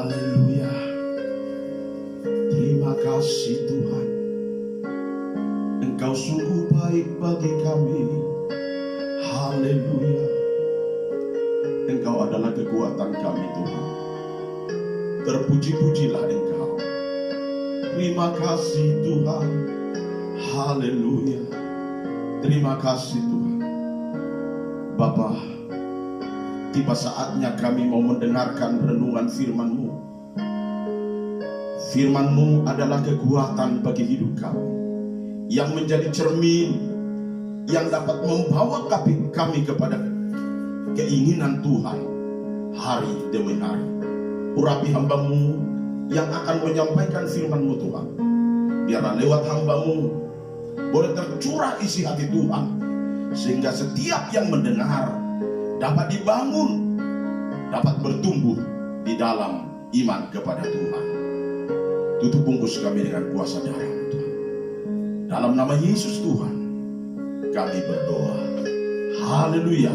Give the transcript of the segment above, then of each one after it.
Haleluya. Terima kasih Tuhan. Engkau sungguh baik bagi kami. Haleluya. Engkau adalah kekuatan kami Tuhan. Terpuji-pujilah Engkau. Terima kasih Tuhan. Haleluya. Terima kasih Tuhan. Bapa, tiba saatnya kami mau mendengarkan renungan firman-Mu. Firman-Mu adalah kekuatan bagi hidup kami, yang menjadi cermin yang dapat membawa kami kepada keinginan Tuhan hari demi hari. Urapi hamba-Mu yang akan menyampaikan firman-Mu Tuhan. Biarlah lewat hamba-Mu boleh tercurah isi hati Tuhan, sehingga setiap yang mendengar dapat dibangun, dapat bertumbuh di dalam iman kepada Tuhan. Tutup bungkus kami dengan kuasa darah-Mu Tuhan. Dalam nama Yesus Tuhan kami berdoa. Haleluya.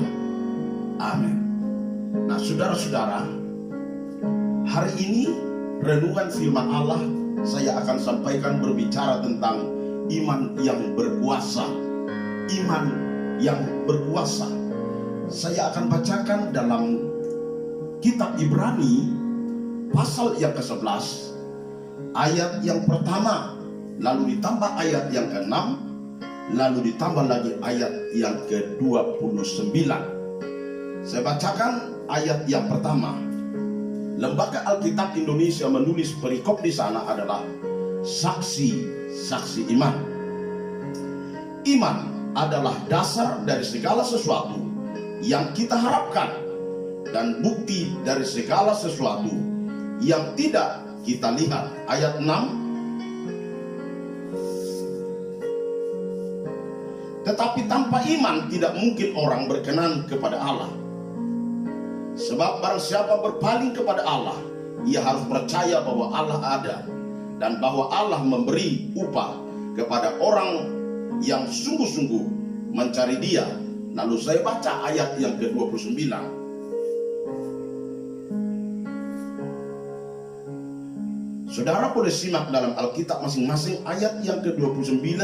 Amin. Nah saudara-saudara, hari ini renungan firman Allah saya akan sampaikan berbicara tentang iman yang berkuasa. Iman yang berkuasa. Saya akan bacakan dalam kitab Ibrani pasal yang ke-11 ayat yang pertama, lalu ditambah ayat yang ke-6, lalu ditambah lagi ayat yang ke-29. Saya bacakan ayat yang pertama. Lembaga Alkitab Indonesia menulis perikop di sana adalah saksi iman. Iman adalah dasar dari segala sesuatu yang kita harapkan dan bukti dari segala sesuatu yang tidak kita lihat. Ayat 6. Tetapi tanpa iman tidak mungkin orang berkenan kepada Allah. Sebab barang siapa berpaling kepada Allah, ia harus percaya bahwa Allah ada dan bahwa Allah memberi upah kepada orang yang sungguh-sungguh mencari Dia. Lalu saya baca ayat yang ke-29. Saudara boleh simak dalam Alkitab masing-masing ayat yang ke-29.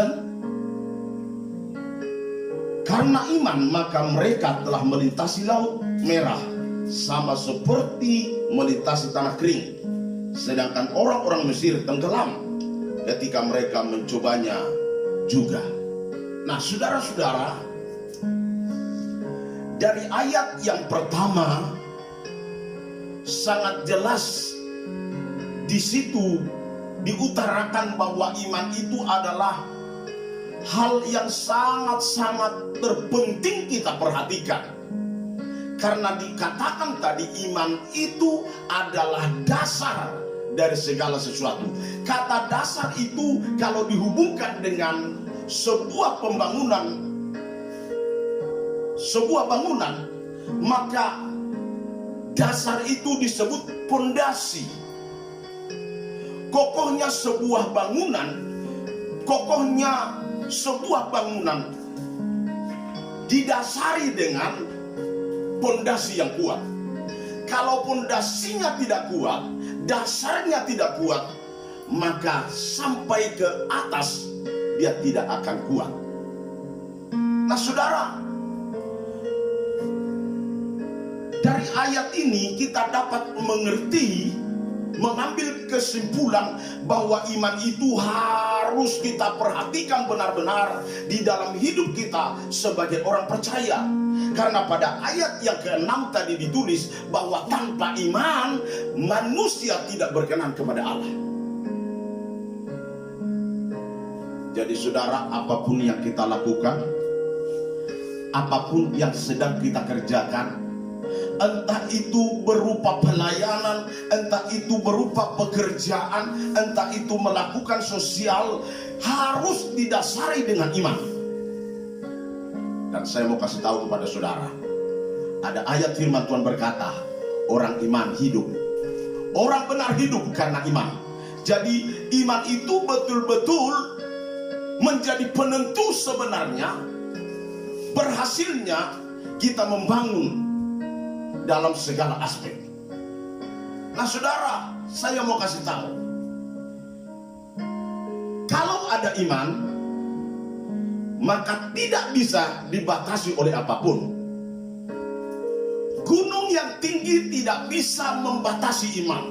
Karena iman maka mereka telah melintasi laut merah sama seperti melintasi tanah kering, sedangkan orang-orang Mesir tenggelam ketika mereka mencobanya juga. Nah saudara-saudara, dari ayat yang pertama sangat jelas di situ diutarakan bahwa iman itu adalah hal yang sangat-sangat terpenting kita perhatikan. Karena dikatakan tadi iman itu adalah dasar dari segala sesuatu. Kata dasar itu kalau dihubungkan dengan sebuah bangunan, maka dasar itu disebut pondasi. Kokohnya sebuah bangunan didasari dengan pondasi yang kuat. Kalau pondasinya tidak kuat, dasarnya tidak kuat, maka sampai ke atas dia tidak akan kuat. Nah saudara, dari ayat ini kita dapat mengambil kesimpulan bahwa iman itu harus kita perhatikan benar-benar di dalam hidup kita sebagai orang percaya. Karena pada ayat yang ke-6 tadi ditulis bahwa tanpa iman manusia tidak berkenan kepada Allah. Jadi saudara, apapun yang kita lakukan, apapun yang sedang kita kerjakan, entah itu berupa pelayanan, entah itu berupa pekerjaan, entah itu melakukan sosial, harus didasari dengan iman. Dan saya mau kasih tahu kepada saudara, ada ayat firman Tuhan berkata, orang iman hidup, orang benar hidup karena iman. Jadi iman itu betul-betul menjadi penentu sebenarnya berhasilnya kita membangun dalam segala aspek. Nah saudara, saya mau kasih tahu, kalau ada iman, maka tidak bisa dibatasi oleh apapun. Gunung yang tinggi tidak bisa membatasi iman.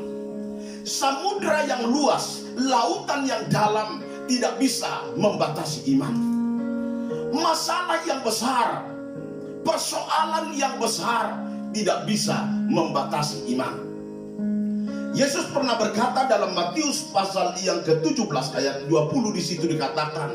Samudra yang luas, lautan yang dalam tidak bisa membatasi iman. Masalah yang besar, persoalan yang besar tidak bisa membatasi iman. Yesus pernah berkata dalam Matius pasal yang ke-17 ayat 20, di situ dikatakan,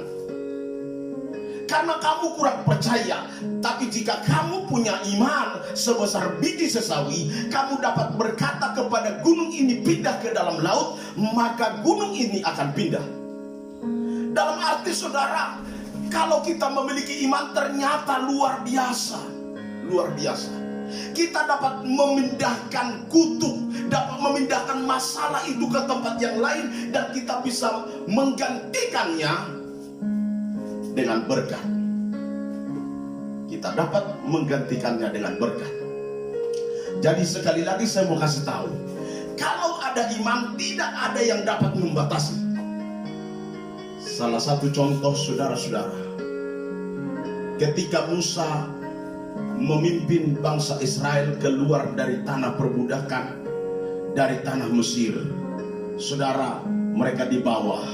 karena kamu kurang percaya, tapi jika kamu punya iman sebesar biji sesawi, kamu dapat berkata kepada gunung ini pindah ke dalam laut, maka gunung ini akan pindah. Dalam arti saudara, kalau kita memiliki iman ternyata luar biasa. Luar biasa. Kita dapat memindahkan kutuk, dapat memindahkan masalah itu ke tempat yang lain, dan kita bisa menggantikannya dengan berkat. Kita dapat menggantikannya dengan berkat. Jadi sekali lagi saya mau kasih tahu, kalau ada iman tidak ada yang dapat membatasi. Salah satu contoh saudara-saudara, ketika Musa memimpin bangsa Israel keluar dari tanah perbudakan, dari tanah Mesir, saudara, mereka dibawa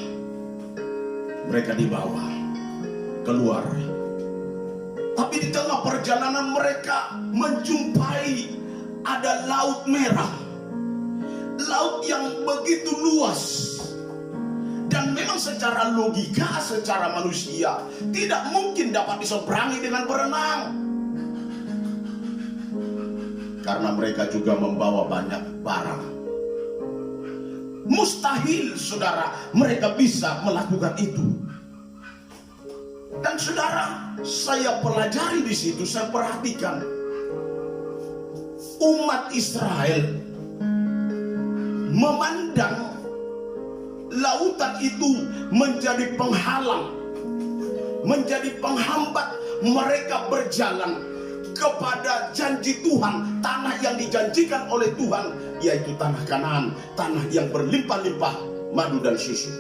keluar. Tapi di tengah perjalanan mereka menjumpai ada laut merah, laut yang begitu luas. Dan memang secara logika, secara manusia tidak mungkin dapat diseberangi dengan berenang, karena mereka juga membawa banyak barang. Mustahil saudara mereka bisa melakukan itu. Dan saudara, saya pelajari di situ, saya perhatikan umat Israel memandang lautan itu menjadi penghalang, menjadi penghambat mereka berjalan kepada janji Tuhan, tanah yang dijanjikan oleh Tuhan, yaitu tanah Kanaan, tanah yang berlimpah-limpah madu dan susu.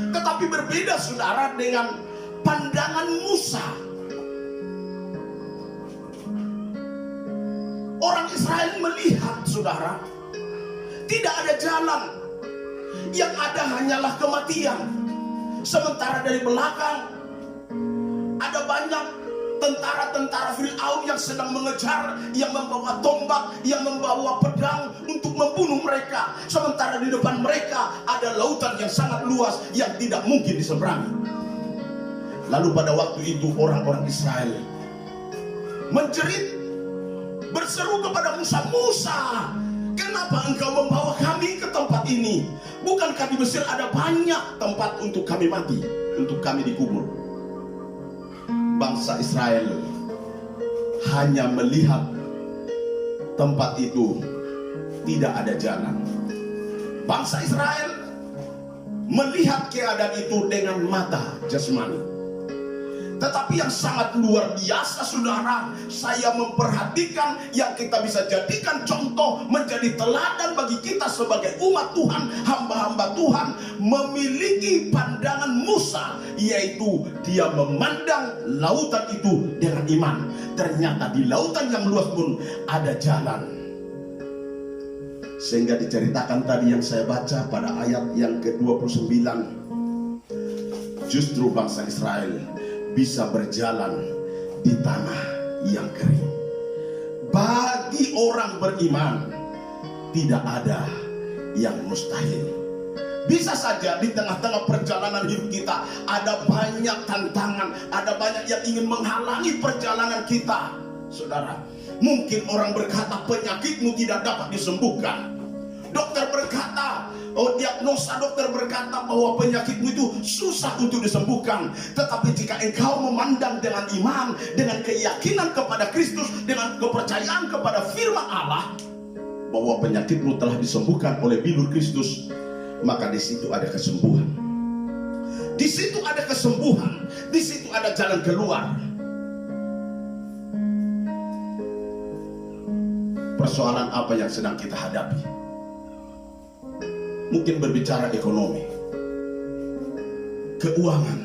Tetapi berbeda saudara dengan pandangan Musa. Orang Israel melihat saudara, tidak ada jalan, yang ada hanyalah kematian. Sementara dari belakang ada banyak tentara-tentara Firaun yang sedang mengejar, yang membawa tombak, yang membawa pedang untuk membunuh mereka. Sementara di depan mereka ada lautan yang sangat luas yang tidak mungkin diseberangi. Lalu pada waktu itu orang-orang Israel menjerit, berseru kepada Musa, Musa, kenapa engkau membawa kami ke tempat ini? Bukankah di Mesir ada banyak tempat untuk kami mati, untuk kami dikubur? Bangsa Israel hanya melihat tempat itu tidak ada jalan. Bangsa Israel melihat keadaan itu dengan mata jasmani. Tetapi yang sangat luar biasa saudara, saya memperhatikan yang kita bisa jadikan contoh, menjadi teladan bagi kita sebagai umat Tuhan, hamba-hamba Tuhan, memiliki pandangan Musa, yaitu dia memandang lautan itu dengan iman. Ternyata di lautan yang luas pun ada jalan. Sehingga diceritakan tadi yang saya baca pada ayat yang ke-29, justru bangsa Israel bisa berjalan di tanah yang kering. Bagi orang beriman tidak ada yang mustahil. Bisa saja di tengah-tengah perjalanan hidup kita ada banyak tantangan, ada banyak yang ingin menghalangi perjalanan kita. Saudara, mungkin orang berkata penyakitmu tidak dapat disembuhkan. Dokter berkata, diagnosa dokter berkata bahwa penyakitmu itu susah untuk disembuhkan. Tetapi jika engkau memandang dengan iman, dengan keyakinan kepada Kristus, dengan kepercayaan kepada firman Allah, bahwa penyakitmu telah disembuhkan oleh bilur Kristus, maka di situ ada kesembuhan. Di situ ada kesembuhan, di situ ada jalan keluar. persoalan apa yang sedang kita hadapi. Mungkin berbicara ekonomi, keuangan,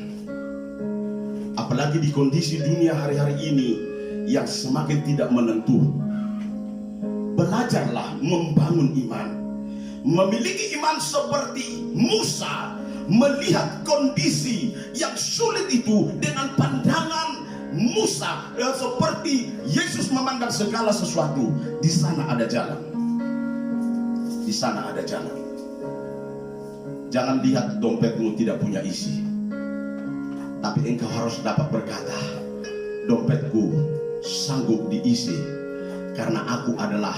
apalagi di kondisi dunia hari-hari ini yang semakin tidak menentu. Belajarlah membangun iman, memiliki iman seperti Musa, melihat kondisi yang sulit itu dengan pandangan Musa, seperti Yesus memandang segala sesuatu. Di sana ada jalan, di sana ada jalan. Jangan lihat dompetmu tidak punya isi, tapi engkau harus dapat berkata, dompetku sanggup diisi, karena aku adalah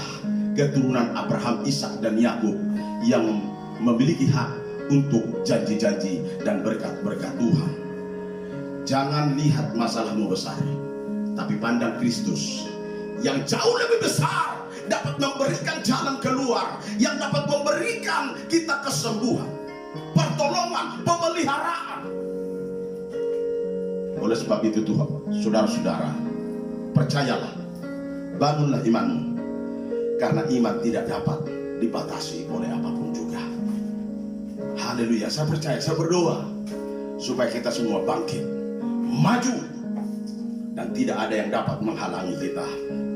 keturunan Abraham, Ishak dan Yakub yang memiliki hak untuk janji-janji dan berkat-berkat Tuhan. Jangan lihat masalahmu besar, tapi pandang Kristus yang jauh lebih besar, dapat memberikan jalan keluar, yang dapat memberikan kita kesembuhan, pertolongan, pemeliharaan. Oleh sebab itu Tuhan, saudara-saudara, percayalah, bangunlah imanmu, karena iman tidak dapat dibatasi oleh apapun juga. Haleluya. Saya percaya, saya berdoa supaya kita semua bangkit, maju, dan tidak ada yang dapat menghalangi kita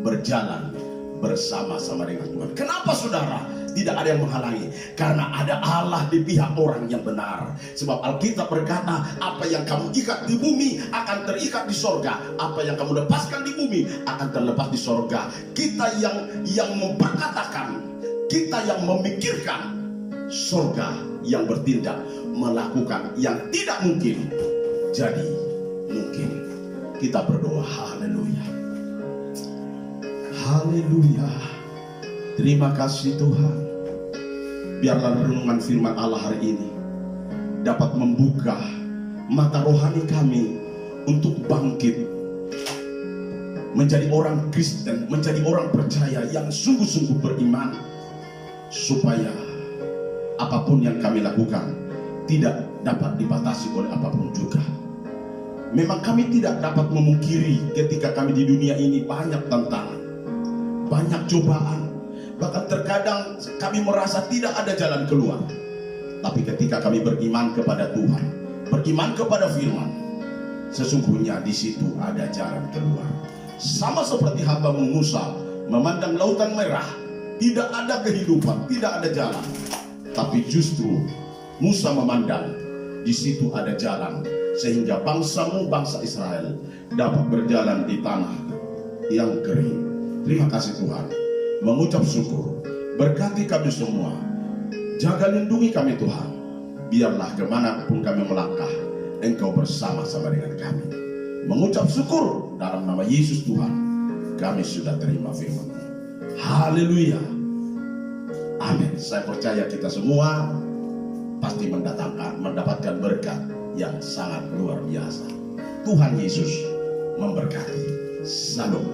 berjalan bersama-sama dengan Tuhan. Kenapa saudara tidak ada yang menghalangi? Karena ada Allah di pihak orang yang benar. Sebab Alkitab berkata, apa yang kamu ikat di bumi akan terikat di sorga, apa yang kamu lepaskan di bumi akan terlepas di sorga. Kita yang memperkatakan, kita yang memikirkan, sorga yang bertindak, melakukan yang tidak mungkin jadi mungkin. Kita berdoa. Haleluya, haleluya. Terima kasih Tuhan. Biarlah renungan firman Allah hari ini dapat membuka mata rohani kami untuk bangkit menjadi orang Kristen, menjadi orang percaya yang sungguh-sungguh beriman, supaya apapun yang kami lakukan tidak dapat dibatasi oleh apapun juga. Memang kami tidak dapat memungkiri ketika kami di dunia ini banyak tantangan, banyak cobaan, bahkan terkadang kami merasa tidak ada jalan keluar. Tapi ketika kami beriman kepada Tuhan, beriman kepada firman, sesungguhnya di situ ada jalan keluar. Sama seperti hambamu Musa memandang lautan merah, tidak ada kehidupan, tidak ada jalan. Tapi justru Musa memandang di situ ada jalan, sehingga bangsamu, bangsa Israel, dapat berjalan di tanah yang kering. Terima kasih Tuhan. Mengucap syukur, berkati kami semua, jaga lindungi kami Tuhan. Biarlah kemanapun kami melangkah, Engkau bersama-sama dengan kami. Mengucap syukur dalam nama Yesus Tuhan, kami sudah terima firman-Mu. Haleluya, amin. Saya percaya kita semua pasti mendapatkan berkat yang sangat luar biasa. Tuhan Yesus memberkati. Salam.